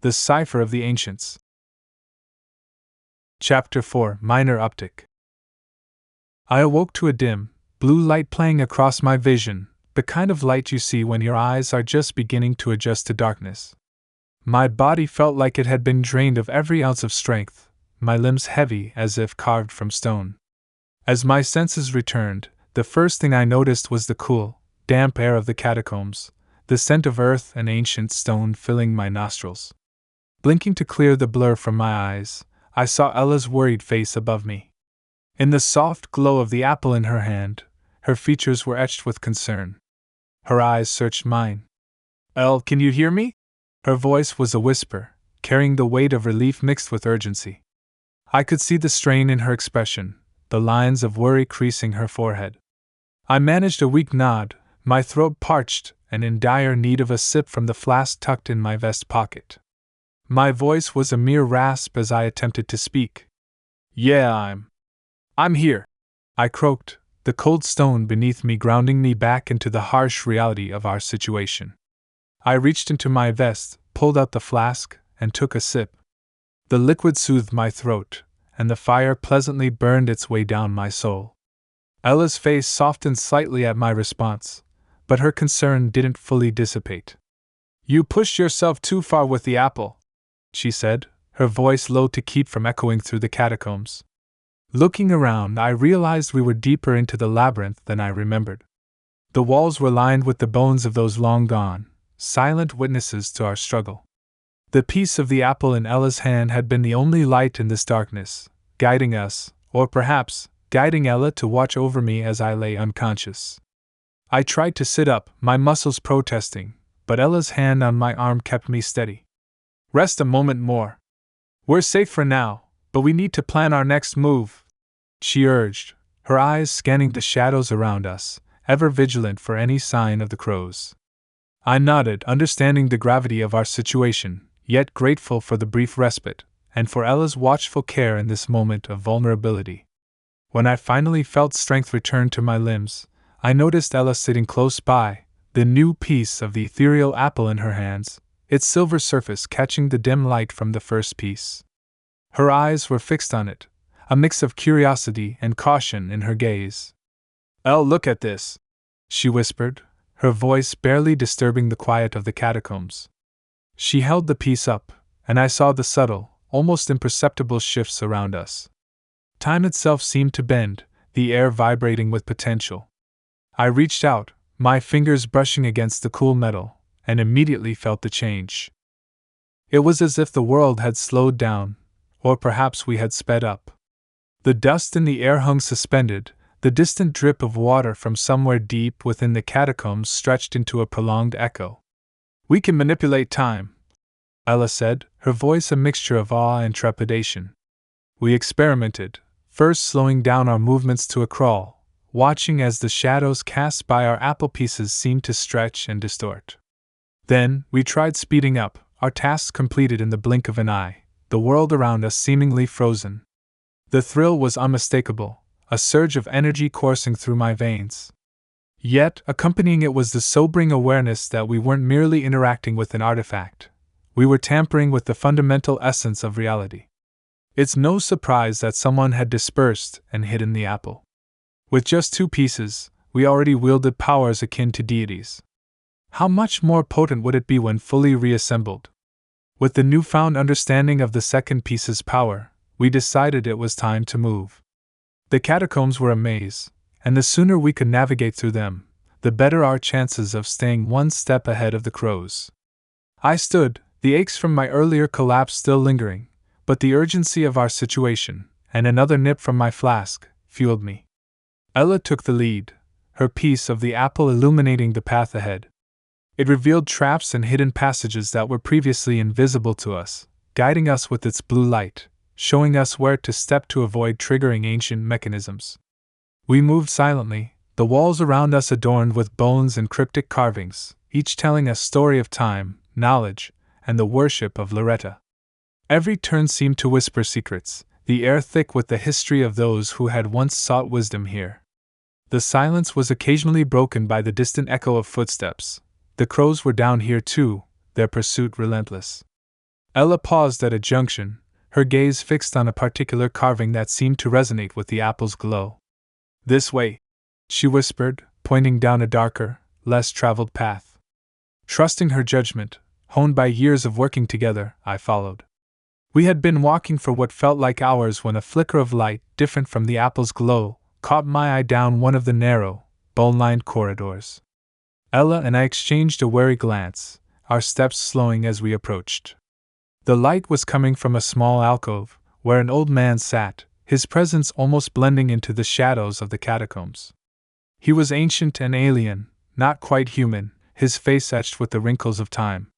The Cipher of the Ancients. Chapter 4: Minor Uptick. I awoke to a dim, blue light playing across my vision, the kind of light you see when your eyes are just beginning to adjust to darkness. My body felt like it had been drained of every ounce of strength, my limbs heavy as if carved from stone. As my senses returned, the first thing I noticed was the cool, damp air of the catacombs, the scent of earth and ancient stone filling my nostrils. Blinking to clear the blur from my eyes, I saw Ella's worried face above me. In the soft glow of the apple in her hand, her features were etched with concern. Her eyes searched mine. "Elle, can you hear me?" Her voice was a whisper, carrying the weight of relief mixed with urgency. I could see the strain in her expression, the lines of worry creasing her forehead. I managed a weak nod, my throat parched and in dire need of a sip from the flask tucked in my vest pocket. My voice was a mere rasp as I attempted to speak. "Yeah, I'm here," I croaked, the cold stone beneath me grounding me back into the harsh reality of our situation. I reached into my vest, pulled out the flask, and took a sip. The liquid soothed my throat, and the fire pleasantly burned its way down my soul. Ella's face softened slightly at my response, but her concern didn't fully dissipate. "You pushed yourself too far with the apple," she said, her voice low to keep from echoing through the catacombs. Looking around, I realized we were deeper into the labyrinth than I remembered. The walls were lined with the bones of those long gone, silent witnesses to our struggle. The piece of the apple in Ella's hand had been the only light in this darkness, guiding us, or perhaps, guiding Ella to watch over me as I lay unconscious. I tried to sit up, my muscles protesting, but Ella's hand on my arm kept me steady. "Rest a moment more. We're safe for now, but we need to plan our next move," she urged, her eyes scanning the shadows around us, ever vigilant for any sign of the crows. I nodded, understanding the gravity of our situation, yet grateful for the brief respite, and for Ella's watchful care in this moment of vulnerability. When I finally felt strength return to my limbs, I noticed Ella sitting close by, the new piece of the ethereal apple in her hands, its silver surface catching the dim light from the first piece. Her eyes were fixed on it, a mix of curiosity and caution in her gaze. "Elle, look at this," she whispered, her voice barely disturbing the quiet of the catacombs. She held the piece up, and I saw the subtle, almost imperceptible shifts around us. Time itself seemed to bend, the air vibrating with potential. I reached out, my fingers brushing against the cool metal, and immediately felt the change. It was as if the world had slowed down, or perhaps we had sped up. The dust in the air hung suspended, the distant drip of water from somewhere deep within the catacombs stretched into a prolonged echo. "We can manipulate time," Ella said, her voice a mixture of awe and trepidation. We experimented, first slowing down our movements to a crawl, watching as the shadows cast by our apple pieces seemed to stretch and distort. Then, we tried speeding up, our tasks completed in the blink of an eye, the world around us seemingly frozen. The thrill was unmistakable, a surge of energy coursing through my veins. Yet, accompanying it was the sobering awareness that we weren't merely interacting with an artifact. We were tampering with the fundamental essence of reality. It's no surprise that someone had dispersed and hidden the apple. With just 2 pieces, we already wielded powers akin to deities. How much more potent would it be when fully reassembled? With the newfound understanding of the second piece's power, we decided it was time to move. The catacombs were a maze, and the sooner we could navigate through them, the better our chances of staying one step ahead of the crows. I stood, the aches from my earlier collapse still lingering, but the urgency of our situation, and another nip from my flask, fueled me. Ella took the lead, her piece of the apple illuminating the path ahead. It revealed traps and hidden passages that were previously invisible to us, guiding us with its blue light, showing us where to step to avoid triggering ancient mechanisms. We moved silently, the walls around us adorned with bones and cryptic carvings, each telling a story of time, knowledge, and the worship of Loretta. Every turn seemed to whisper secrets, the air thick with the history of those who had once sought wisdom here. The silence was occasionally broken by the distant echo of footsteps. The crows were down here too, their pursuit relentless. Ella paused at a junction, her gaze fixed on a particular carving that seemed to resonate with the apple's glow. "This way," she whispered, pointing down a darker, less traveled path. Trusting her judgment, honed by years of working together, I followed. We had been walking for what felt like hours when a flicker of light, different from the apple's glow, caught my eye down one of the narrow, bone-lined corridors. Ella and I exchanged a wary glance, our steps slowing as we approached. The light was coming from a small alcove, where an old man sat, his presence almost blending into the shadows of the catacombs. He was ancient and alien, not quite human, his face etched with the wrinkles of time.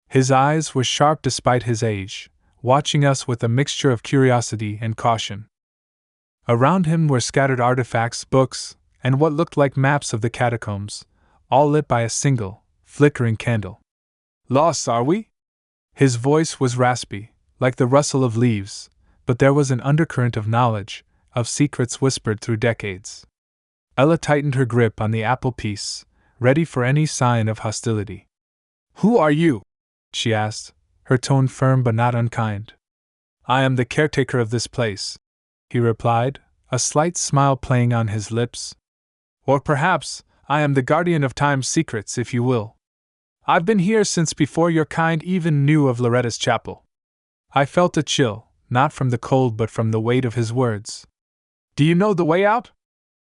His eyes were sharp despite his age, watching us with a mixture of curiosity and caution. Around him were scattered artifacts, books, and what looked like maps of the catacombs, all lit by a single, flickering candle. "Lost, are we?" His voice was raspy, like the rustle of leaves, but there was an undercurrent of knowledge, of secrets whispered through decades. Ella tightened her grip on the apple piece, ready for any sign of hostility. "Who are you?" she asked, her tone firm but not unkind. "I am the caretaker of this place," he replied, a slight smile playing on his lips. "Or perhaps, I am the guardian of time's secrets, if you will. I've been here since before your kind even knew of Loretta's chapel." I felt a chill, not from the cold but from the weight of his words. "Do you know the way out?"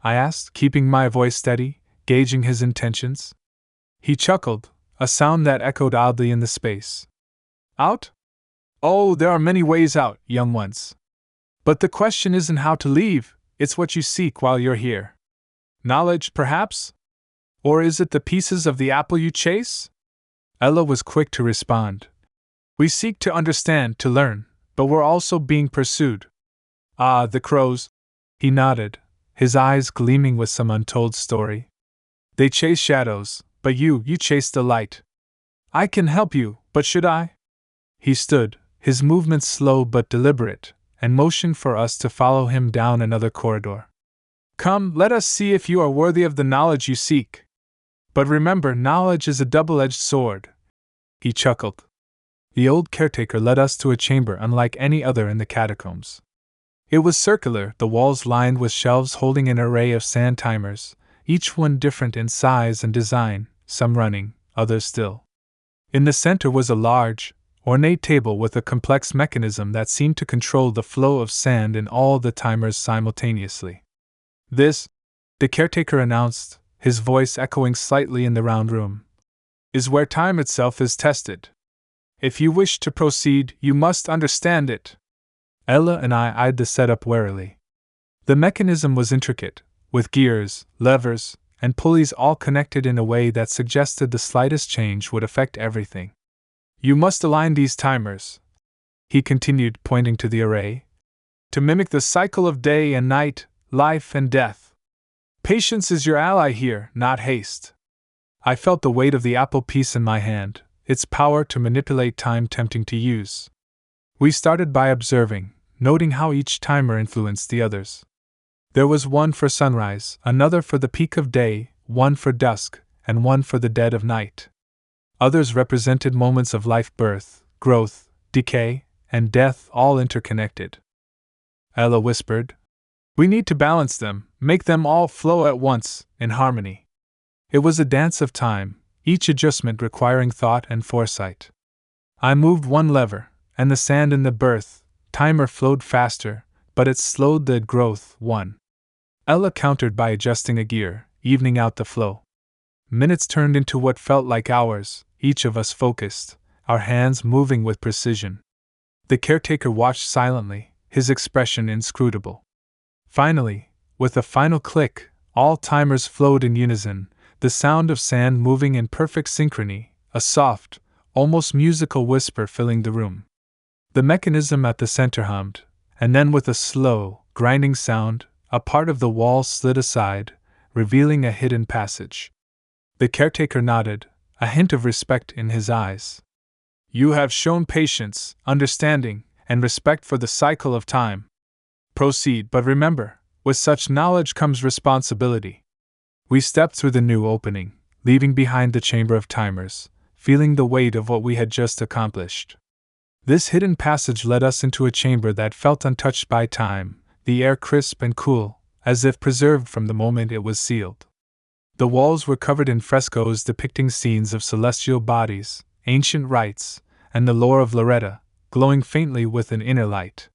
I asked, keeping my voice steady, gauging his intentions. He chuckled, a sound that echoed oddly in the space. "Out? Oh, there are many ways out, young ones. But the question isn't how to leave, it's what you seek while you're here. Knowledge, perhaps? Or is it the pieces of the apple you chase?" Ella was quick to respond. "We seek to understand, to learn, but we're also being pursued." "Ah, the crows." He nodded, his eyes gleaming with some untold story. "They chase shadows, but you chase the light. I can help you, but should I?" He stood, his movements slow but deliberate, and motioned for us to follow him down another corridor. "Come, let us see if you are worthy of the knowledge you seek. But remember, knowledge is a double-edged sword." He chuckled. The old caretaker led us to a chamber unlike any other in the catacombs. It was circular, the walls lined with shelves holding an array of sand timers, each one different in size and design, some running, others still. In the center was a large, ornate table with a complex mechanism that seemed to control the flow of sand in all the timers simultaneously. "This," the caretaker announced, his voice echoing slightly in the round room, "is where time itself is tested. If you wish to proceed, you must understand it." Ella and I eyed the setup warily. The mechanism was intricate, with gears, levers, and pulleys all connected in a way that suggested the slightest change would affect everything. "You must align these timers," he continued, pointing to the array, "to mimic the cycle of day and night, life and death. Patience is your ally here, not haste." I felt the weight of the apple piece in my hand, its power to manipulate time tempting to use. We started by observing, noting how each timer influenced the others. There was one for sunrise, another for the peak of day, one for dusk, and one for the dead of night. Others represented moments of life, birth, growth, decay, and death, all interconnected. Ella whispered, "We need to balance them, make them all flow at once, in harmony." It was a dance of time, each adjustment requiring thought and foresight. I moved one lever, and the sand in the birth timer flowed faster, but it slowed the growth one. Ella countered by adjusting a gear, evening out the flow. Minutes turned into what felt like hours, each of us focused, our hands moving with precision. The caretaker watched silently, his expression inscrutable. Finally, with a final click, all timers flowed in unison, the sound of sand moving in perfect synchrony, a soft, almost musical whisper filling the room. The mechanism at the center hummed, and then with a slow, grinding sound, a part of the wall slid aside, revealing a hidden passage. The caretaker nodded, a hint of respect in his eyes. "You have shown patience, understanding, and respect for the cycle of time. Proceed, but remember, with such knowledge comes responsibility." We stepped through the new opening, leaving behind the chamber of timers, feeling the weight of what we had just accomplished. This hidden passage led us into a chamber that felt untouched by time, the air crisp and cool, as if preserved from the moment it was sealed. The walls were covered in frescoes depicting scenes of celestial bodies, ancient rites, and the lore of Loretta, glowing faintly with an inner light.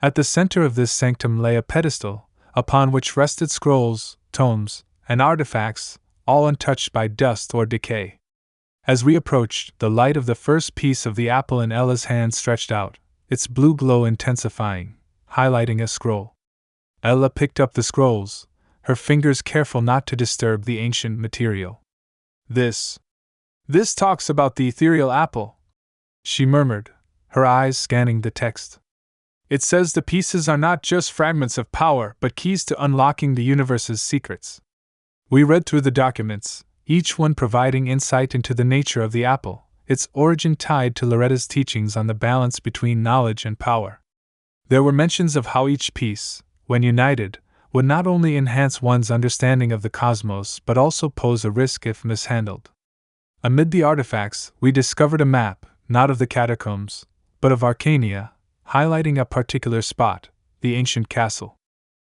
At the center of this sanctum lay a pedestal, upon which rested scrolls, tomes, and artifacts, all untouched by dust or decay. As we approached, the light of the first piece of the apple in Ella's hand stretched out, its blue glow intensifying, highlighting a scroll. Ella picked up the scrolls, her fingers careful not to disturb the ancient material. This talks about the ethereal apple," she murmured, her eyes scanning the text. "It says the pieces are not just fragments of power but keys to unlocking the universe's secrets." We read through the documents, each one providing insight into the nature of the apple, its origin tied to Loretta's teachings on the balance between knowledge and power. There were mentions of how each piece, when united, would not only enhance one's understanding of the cosmos but also pose a risk if mishandled. Amid the artifacts, we discovered a map, not of the catacombs, but of Arcania, highlighting a particular spot, the ancient castle.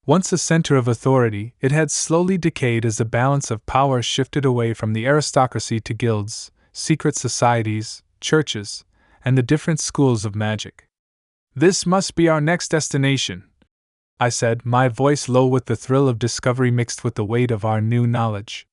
Once a center of authority, it had slowly decayed as the balance of power shifted away from the aristocracy to guilds, secret societies, churches, and the different schools of magic. "This must be our next destination," I said, my voice low with the thrill of discovery mixed with the weight of our new knowledge.